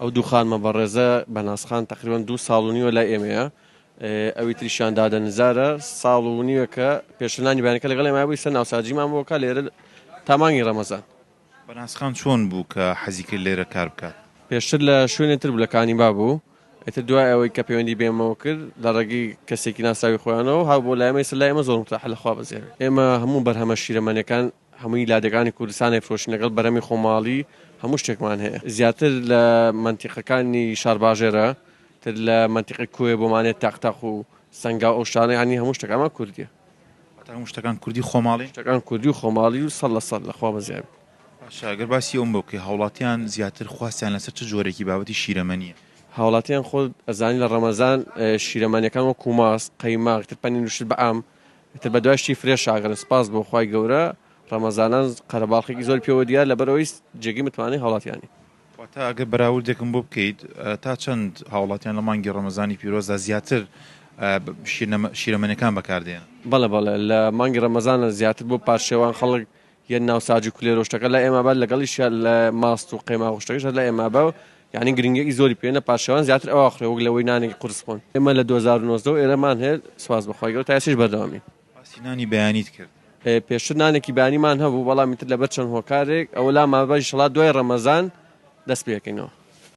ئەو دوو خانمە بەڕێزە بەناسخان تقریبان 2 ساڵ و نیوە لای ئێمەیە. ئەوی تریشیان دادە نزارە ساڵ و نیوە کە پێشترانی بەیانەکە لەگەڵ ئێمە بووی سەر ناوساجیمان بۆکە لێرە تا مانگی ڕەمەزان. بەناسخان چۆن بوو کە حەزی کرد لێرە کار بکات؟ پێشتر لە شوێنێتر بوو لە کانیبا بوو، ئێتر دوای ئەوەی کە پەیوەندی بێمەوە کرد لە ڕێگەی کەسێکی ناساوی خۆیانەوە هاو بۆ لای ئێمە ئێستا لای ئێمە زۆر متاحە لەخوا بەزێرە. ئێمە هەموو بەرهەمە شیرەمەنیەکان هەمووی لادەکانی کوردستانی فرۆشین لەگەڵ بەرهەمی خۆماڵی هەموو شتێکمان هەیە. زیاتر لە منتیقەکانی شارباژێرە تر لە منتیقی کوێ بۆمانێت تاقتاق و سەنگا ئەو شانە ینی هەموو شتەکانمان کوردیە. هەموو شتەکان کوردی خۆماڵی؟ شتەکان کوردی و خۆماڵی و 100% لەخوا بەزێر. باشە ئەگەر باسی ئەوم بکەی هاوڵاتیان زیاتر خواستیان لەسەر چ جۆرێکی بابەتی شیرەمەنیە؟ هاوڵاتیان خۆت ئەزانی لە ڕەمەزان شیرەمەنیەکان وەکو ماست، قەیماق، تر پەنیر نووشت بەعام، تر بە دوای شتی فرێش ئاگرن سپاس بۆ خوای گەورە ڕەمەزانان قەرەباڵغێکی زۆر پێوە دیار لەبەرەوەی جێگی متمانەی هاوڵاتیانی. واتە ئەگەر بەراوردێکم بۆ بکەیت تا چەند هاوڵاتیان لە مانگی ڕەمەزانی پیرۆزدا زیاتر شیرەمەنیەکان بەکاردێنن؟ بەڵێ لە مانگی ڕەمەزانە زیاتر بۆ پاشێوان خەڵک یەک ناوساجی کولێر شتەکە لە ئێمە بە لەگەڵیشیان لە ماست و قەیماق شتەکەش لە ئێمە بە یعنی گرنگێکی زۆری پێێنە پاشێوان زیاتر ئەو ئاخرێ وەک لەوەی نانێکی قورس بوون. ئێمە لە 2009 ئێرەمان هەیە سواز بەخوای گەورە تا ئێسش بەردەوامی. باسی نانی بەیانیت کرد. پێشتر نانێکی بەیانیمان هەبوو بەڵام تر لەبەر چەند هۆکارێک ئەوە لا مابەژی شەڵات دوای ڕەمەزان دەست پێکەینەوە.